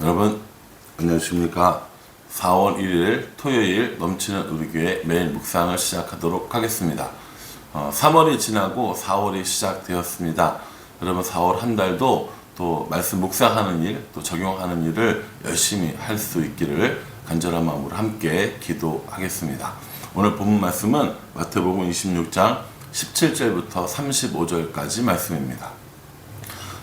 여러분 안녕하십니까. 4월 1일 토요일 넘치는 우리 교회 매일 묵상을 시작하도록 하겠습니다. 3월이 지나고 4월이 시작되었습니다. 여러분 4월 한 달도 또 말씀 묵상하는 일, 또 적용하는 일을 열심히 할 수 있기를 간절한 마음으로 함께 기도하겠습니다. 오늘 본문 말씀은 마태복음 26장 17절부터 35절까지 말씀입니다.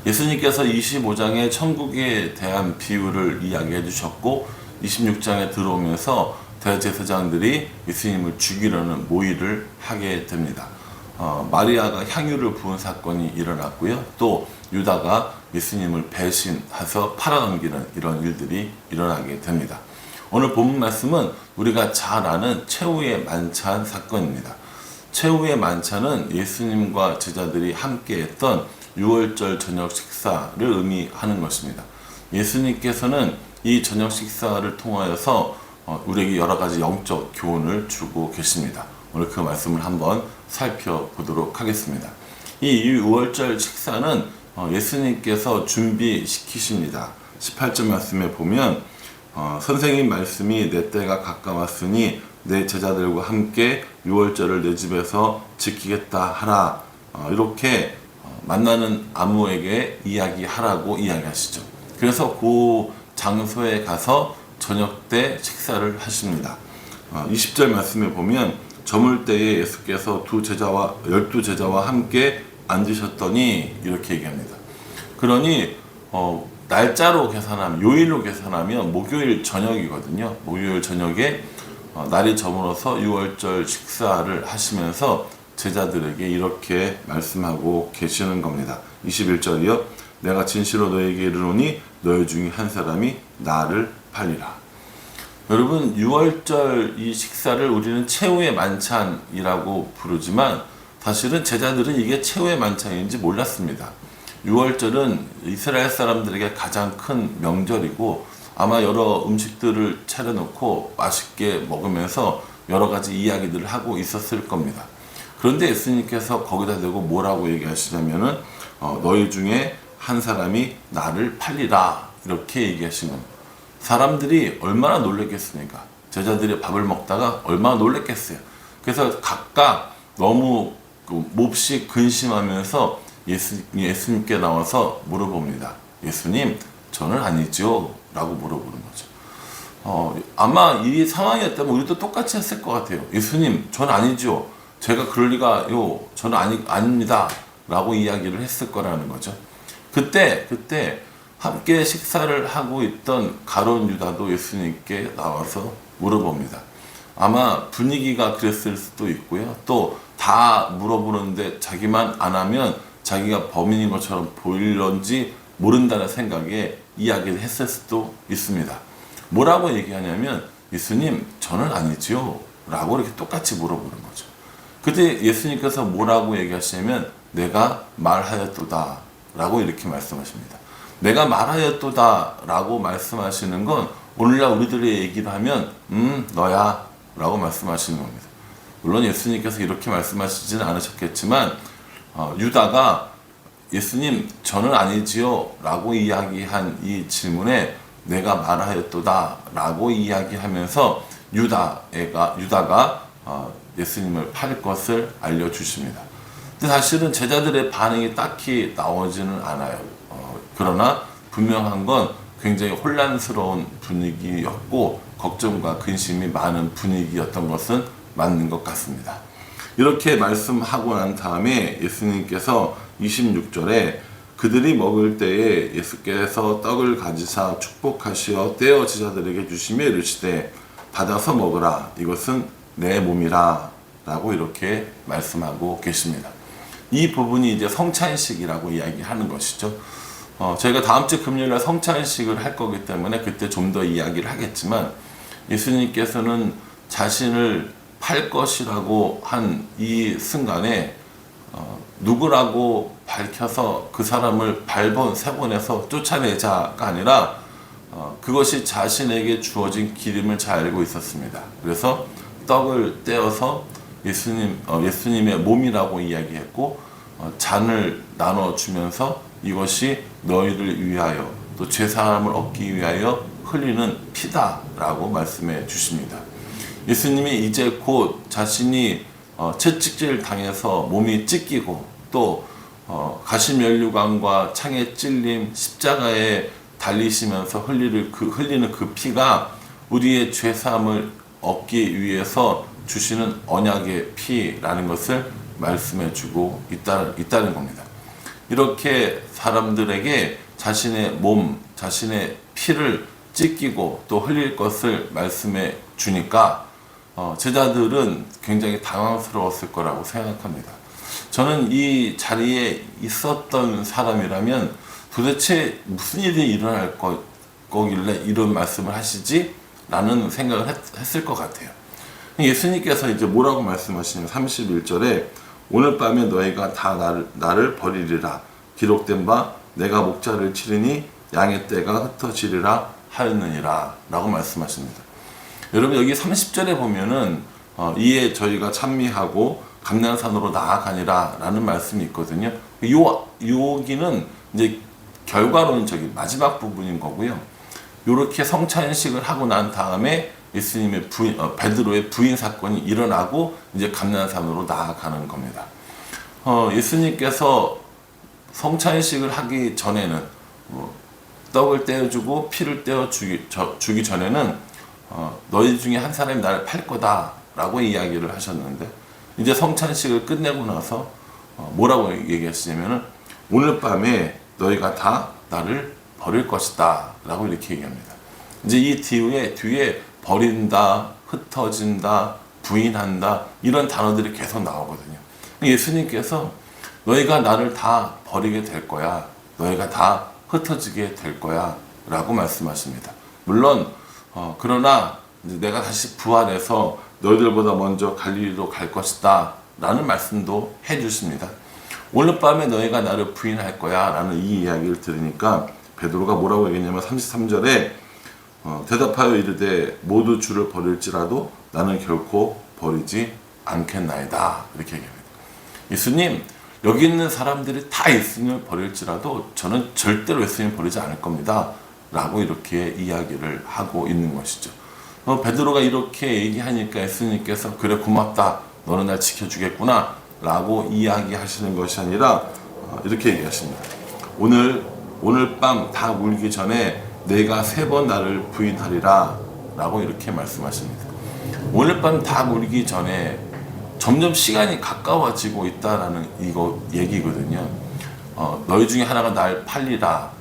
예수님께서 25장에 천국에 대한 비유를 이야기해 주셨고 26장에 들어오면서 대제사장들이 예수님을 죽이려는 모의를 하게 됩니다. 마리아가 향유를 부은 사건이 일어났고요. 또 유다가 예수님을 배신해서 팔아넘기는 이런 일들이 일어나게 됩니다. 오늘 본문 말씀은 우리가 잘 아는 최후의 만찬 사건입니다. 최후의 만찬은 예수님과 제자들이 함께했던 6월절 저녁 식사를 의미하는 것입니다. 예수님께서는 이 저녁 식사를 통하여서 우리에게 여러 가지 영적 교훈을 주고 계십니다. 오늘 그 말씀을 한번 살펴보도록 하겠습니다. 이 6월절 식사는 예수님께서 준비시키십니다. 18절 말씀에 보면 선생님 말씀이 내 때가 가까웠으니 내 제자들과 함께 6월절을 내 집에서 지키겠다 하라. 이렇게 만나는 아무에게 이야기하라고 이야기하시죠. 그래서 그 장소에 가서 저녁 때 식사를 하십니다. 20절 말씀에 보면 저물 때에 예수께서 12제자와 함께 앉으셨더니 이렇게 얘기합니다. 그러니 날짜로 계산하면, 요일로 계산하면 목요일 저녁이거든요. 목요일 저녁에 날이 저물어서 6월절 식사를 하시면서 제자들에게 이렇게 말씀하고 계시는 겁니다. 21절이요. 내가 진실로 너에게 이르노니 너희 중에 한 사람이 나를 팔리라. 여러분 6월절 이 식사를 우리는 최후의 만찬이라고 부르지만 사실은 제자들은 이게 최후의 만찬인지 몰랐습니다. 6월절은 이스라엘 사람들에게 가장 큰 명절이고 아마 여러 음식들을 차려놓고 맛있게 먹으면서 여러 가지 이야기들을 하고 있었을 겁니다. 그런데 예수님께서 거기다 대고 뭐라고 얘기하시냐면은 너희 중에 한 사람이 나를 팔리라 이렇게 얘기하신 겁니다. 사람들이 얼마나 놀랬겠습니까? 제자들이 밥을 먹다가 얼마나 놀랬겠어요. 그래서 각각 너무 몹시 근심하면서 예수님께 나와서 물어봅니다. 예수님, 저는 아니죠? 라고 물어보는 거죠. 아마 이 상황이었다면 우리도 똑같이 했을 것 같아요. 예수님, 저는 아니죠. 제가 그럴 리가요. 저는 아닙니다. 라고 이야기를 했을 거라는 거죠. 그때 함께 식사를 하고 있던 가룟 유다도 예수님께 나와서 물어봅니다. 아마 분위기가 그랬을 수도 있고요. 또 다 물어보는데 자기만 안 하면 자기가 범인인 것처럼 보일런지 모른다는 생각에 이야기를 했을 수도 있습니다. 뭐라고 얘기하냐면 예수님, 저는 아니지요. 라고 이렇게 똑같이 물어보는 거죠. 그때 예수님께서 뭐라고 얘기하시냐면 내가 말하였도다 라고 이렇게 말씀하십니다. 내가 말하였도다 라고 말씀하시는 건 오늘날 우리들의 얘기를 하면 너야 라고 말씀하시는 겁니다. 물론 예수님께서 이렇게 말씀하시지는 않으셨겠지만 유다가 예수님 저는 아니지요 라고 이야기한 이 질문에 내가 말하였도다 라고 이야기하면서 유다가 예수님을 팔 것을 알려주십니다. 근데 사실은 제자들의 반응이 딱히 나오지는 않아요. 그러나 분명한 건 굉장히 혼란스러운 분위기였고 걱정과 근심이 많은 분위기였던 것은 맞는 것 같습니다. 이렇게 말씀하고 난 다음에 예수님께서 26절에 그들이 먹을 때에 예수께서 떡을 가지사 축복하시어 떼어 제자들에게 주시며 이르시되 받아서 먹으라 이것은 내 몸이라 라고 이렇게 말씀하고 계십니다. 이 부분이 이제 성찬식이라고 이야기하는 것이죠. 저희가 다음 주 금요일날 성찬식을 할 거기 때문에 그때 좀 더 이야기를 하겠지만 예수님께서는 자신을 팔 것이라고 한 이 순간에 누구라고 밝혀서 그 사람을 발본세본해서 쫓아내자가 아니라 그것이 자신에게 주어진 기름을 잘 알고 있었습니다. 그래서 떡을 떼어서 예수님의 몸이라고 이야기했고 잔을 나눠주면서 이것이 너희를 위하여 또 죄사함을 얻기 위하여 흘리는 피다라고 말씀해 주십니다. 예수님이 이제 곧 자신이 채찍질 당해서 몸이 찢기고 또 가시면류관과 창에 찔림 십자가에 달리시면서 흘리는 그 피가 우리의 죄사함을 얻기 위해서 주시는 언약의 피라는 것을 말씀해 주고 있다는 겁니다. 이렇게 사람들에게 자신의 몸, 자신의 피를 찢기고 또 흘릴 것을 말씀해 주니까 제자들은 굉장히 당황스러웠을 거라고 생각합니다. 저는 이 자리에 있었던 사람이라면 도대체 무슨 일이 일어날 거길래 이런 말씀을 하시지? 라는 생각을 했을 것 같아요. 예수님께서 이제 뭐라고 말씀하시냐면 31절에 오늘 밤에 너희가 다 나를 버리리라. 기록된 바 내가 목자를 치르니 양의 떼가 흩어지리라 하였느니라 라고 말씀하십니다. 여러분 여기 30절에 보면은 이에 저희가 찬미하고 감난산으로 나아가니라 라는 말씀이 있거든요. 여기는 이제 결과론적인 마지막 부분인 거고요. 이렇게 성찬식을 하고 난 다음에 예수님의 베드로의 부인 사건이 일어나고 이제 감난산으로 나아가는 겁니다. 예수님께서 성찬식을 하기 전에는 떡을 떼어주고 피를 떼어주기 전에는 너희 중에 한 사람이 나를 팔 거다라고 이야기를 하셨는데 이제 성찬식을 끝내고 나서 뭐라고 얘기하시냐면은 오늘 밤에 너희가 다 나를 버릴 것이다 라고 이렇게 얘기합니다. 이제 이 뒤에 버린다, 흩어진다, 부인한다 이런 단어들이 계속 나오거든요. 예수님께서 너희가 나를 다 버리게 될 거야. 너희가 다 흩어지게 될 거야 라고 말씀하십니다. 물론 그러나 이제 내가 다시 부활해서 너희들보다 먼저 갈릴리로 갈 것이다 라는 말씀도 해주십니다. 오늘 밤에 너희가 나를 부인할 거야 라는 이 이야기를 들으니까 베드로가 뭐라고 얘기했냐면 33절에 대답하여 이르되 모두 주를 버릴지라도 나는 결코 버리지 않겠나이다 이렇게 얘기합니다. 예수님 여기 있는 사람들이 다 예수님을 버릴지라도 저는 절대로 예수님을 버리지 않을 겁니다 라고 이렇게 이야기를 하고 있는 것이죠. 베드로가 이렇게 얘기하니까 예수님께서 그래 고맙다 너는 날 지켜주겠구나 라고 이야기하시는 것이 아니라 이렇게 얘기하십니다. 오늘 밤 다 울기 전에 내가 3번 나를 부인하리라 라고 이렇게 말씀하십니다. 오늘 밤 다 울기 전에 점점 시간이 가까워지고 있다라는 이거 얘기거든요. 너희 중에 하나가 날 팔리라.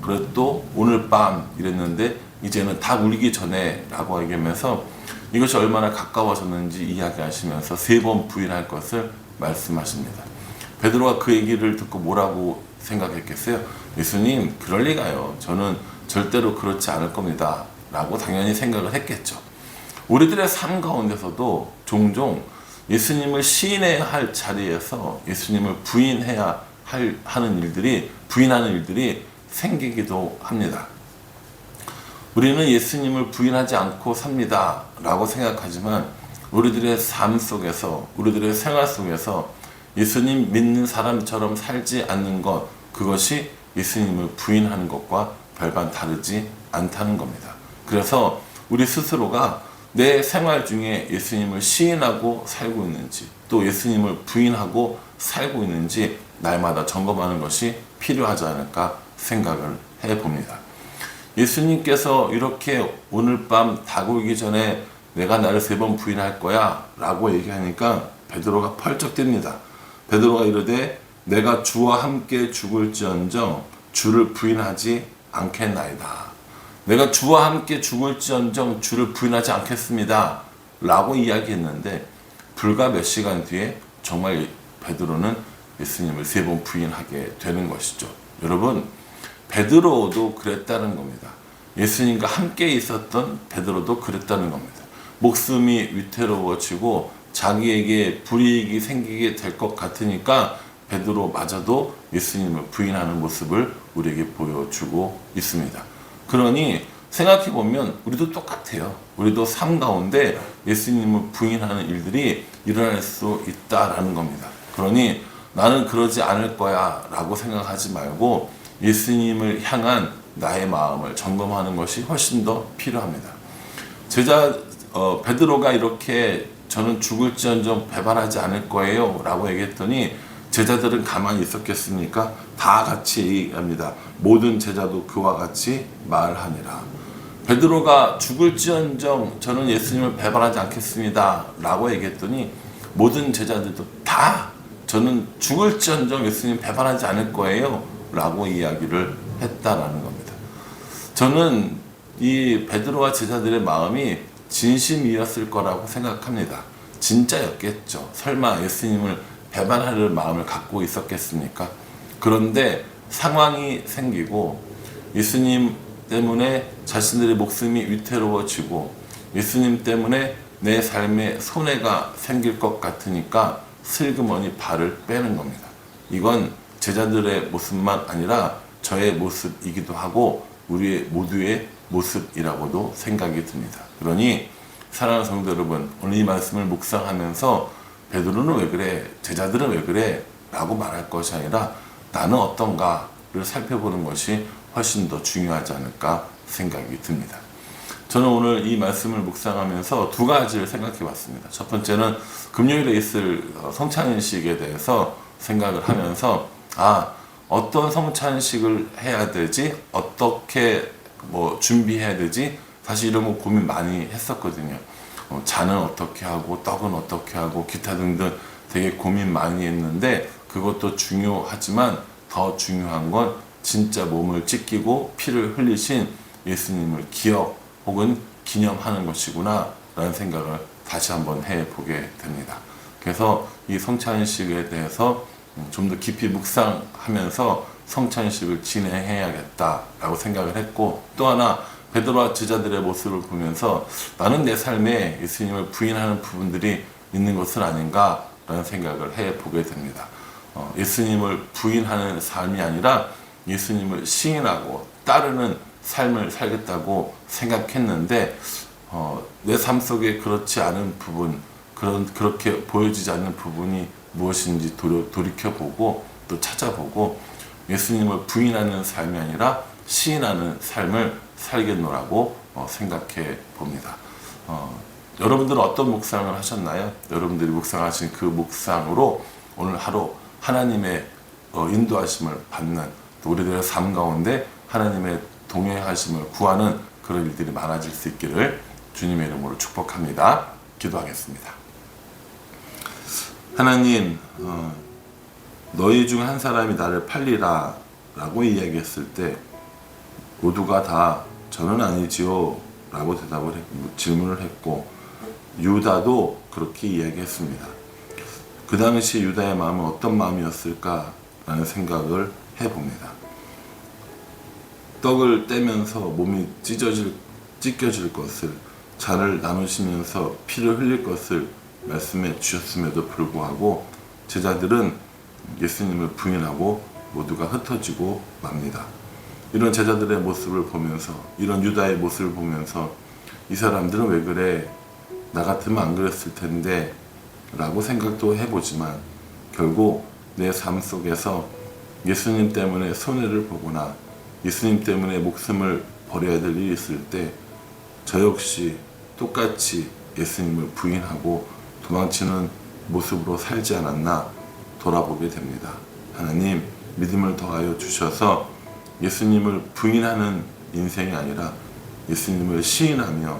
그래도 또 오늘 밤 이랬는데 이제는 다 울기 전에 라고 얘기하면서 이것이 얼마나 가까워졌는지 이야기하시면서 3번 부인할 것을 말씀하십니다. 베드로가 그 얘기를 듣고 뭐라고 생각했겠어요? 예수님 그럴 리가요. 저는 절대로 그렇지 않을 겁니다 라고 당연히 생각을 했겠죠. 우리들의 삶 가운데서도 종종 예수님을 시인해야 할 자리에서 예수님을 부인하는 일들이 생기기도 합니다. 우리는 예수님을 부인하지 않고 삽니다 라고 생각하지만 우리들의 삶 속에서 우리들의 생활 속에서 예수님 믿는 사람처럼 살지 않는 것 그것이 예수님을 부인하는 것과 별반 다르지 않다는 겁니다. 그래서 우리 스스로가 내 생활 중에 예수님을 시인하고 살고 있는지 또 예수님을 부인하고 살고 있는지 날마다 점검하는 것이 필요하지 않을까 생각을 해봅니다. 예수님께서 이렇게 오늘 밤 다구기 전에 내가 나를 3번 부인할 거야 라고 얘기하니까 베드로가 펄쩍 뜁니다. 베드로가 이르되 내가 주와 함께 죽을지언정 주를 부인하지 않겠나이다. 내가 주와 함께 죽을지언정 주를 부인하지 않겠습니다 라고 이야기했는데 불과 몇 시간 뒤에 정말 베드로는 예수님을 3번 부인하게 되는 것이죠. 여러분 베드로도 그랬다는 겁니다. 예수님과 함께 있었던 베드로도 그랬다는 겁니다. 목숨이 위태로워지고 자기에게 불이익이 생기게 될 것 같으니까 베드로마저도 예수님을 부인하는 모습을 우리에게 보여주고 있습니다. 그러니 생각해보면 우리도 똑같아요. 우리도 삶 가운데 예수님을 부인하는 일들이 일어날 수 있다라는 겁니다. 그러니 나는 그러지 않을 거야 라고 생각하지 말고 예수님을 향한 나의 마음을 점검하는 것이 훨씬 더 필요합니다. 베드로가 이렇게 저는 죽을지언정 배반하지 않을 거예요 라고 얘기했더니 제자들은 가만히 있었겠습니까? 다 같이 얘기합니다. 모든 제자도 그와 같이 말하니라. 베드로가 죽을지언정 저는 예수님을 배반하지 않겠습니다 라고 얘기했더니 모든 제자들도 다 저는 죽을지언정 예수님 배반하지 않을 거예요 라고 이야기를 했다라는 겁니다. 저는 이 베드로와 제자들의 마음이 진심이었을 거라고 생각합니다. 진짜였겠죠. 설마 예수님을 배반할 마음을 갖고 있었겠습니까? 그런데 상황이 생기고 예수님 때문에 자신들의 목숨이 위태로워지고 예수님 때문에 내 삶에 손해가 생길 것 같으니까 슬그머니 발을 빼는 겁니다. 이건 제자들의 모습만 아니라 저의 모습이기도 하고 우리 모두의 모습이라고도 생각이 듭니다. 그러니 사랑하는 성도 여러분, 오늘 이 말씀을 묵상하면서 베드로는 왜 그래? 제자들은 왜 그래? 라고 말할 것이 아니라 나는 어떤가를 살펴보는 것이 훨씬 더 중요하지 않을까 생각이 듭니다. 저는 오늘 이 말씀을 묵상하면서 두 가지를 생각해 봤습니다. 첫 번째는 금요일에 있을 성찬식에 대해서 생각을 하면서 어떤 성찬식을 해야 되지? 어떻게 준비해야 되지? 사실 이런 거 고민 많이 했었거든요. 잔은 어떻게 하고 떡은 어떻게 하고 기타 등등 되게 고민 많이 했는데 그것도 중요하지만 더 중요한 건 진짜 몸을 찢기고 피를 흘리신 예수님을 기억 혹은 기념하는 것이구나 라는 생각을 다시 한번 해보게 됩니다. 그래서 이 성찬식에 대해서 좀 더 깊이 묵상하면서 성찬식을 진행해야겠다라고 생각을 했고, 또 하나 베드로와 제자들의 모습을 보면서 나는 내 삶에 예수님을 부인하는 부분들이 있는 것은 아닌가라는 생각을 해보게 됩니다. 예수님을 부인하는 삶이 아니라 예수님을 시인하고 따르는 삶을 살겠다고 생각했는데 내 삶 속에 그렇지 않은 부분, 그렇게 보여지지 않는 부분이 무엇인지 돌이켜보고 또 찾아보고 예수님을 부인하는 삶이 아니라 시인하는 삶을 살겠노라고 생각해 봅니다. 여러분들은 어떤 묵상을 하셨나요? 여러분들이 묵상하신 그 묵상으로 오늘 하루 하나님의 인도하심을 받는, 또 우리들의 삶 가운데 하나님의 동행하심을 구하는 그런 일들이 많아질 수 있기를 주님의 이름으로 축복합니다. 기도하겠습니다. 하나님, 너희 중 한 사람이 나를 팔리라 라고 이야기했을 때 모두가 다 저는 아니지요 라고 질문을 했고, 유다도 그렇게 이야기했습니다. 그 당시 유다의 마음은 어떤 마음이었을까 라는 생각을 해봅니다. 떡을 떼면서 몸이 찢겨질 것을, 잔을 나누시면서 피를 흘릴 것을 말씀해 주셨음에도 불구하고 제자들은 예수님을 부인하고 모두가 흩어지고 맙니다. 이런 제자들의 모습을 보면서, 이런 유다의 모습을 보면서 이 사람들은 왜 그래? 나 같으면 안 그랬을 텐데 라고 생각도 해보지만 결국 내 삶 속에서 예수님 때문에 손해를 보거나 예수님 때문에 목숨을 버려야 될 일이 있을 때 저 역시 똑같이 예수님을 부인하고 도망치는 모습으로 살지 않았나 돌아보게 됩니다. 하나님, 믿음을 더하여 주셔서 예수님을 부인하는 인생이 아니라 예수님을 시인하며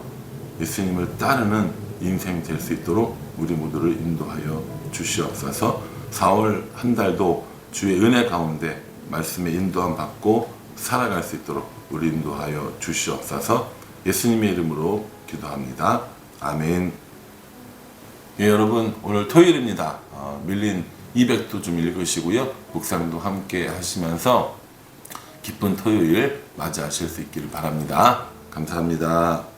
예수님을 따르는 인생이 될 수 있도록 우리 모두를 인도하여 주시옵소서. 4월 한 달도 주의 은혜 가운데 말씀에 인도함 받고 살아갈 수 있도록 우리 인도하여 주시옵소서. 예수님의 이름으로 기도합니다. 아멘. 예, 여러분, 오늘 토요일입니다. 밀린 200도 좀 읽으시고요. 묵상도 함께 하시면서 기쁜 토요일 맞이하실 수 있기를 바랍니다. 감사합니다.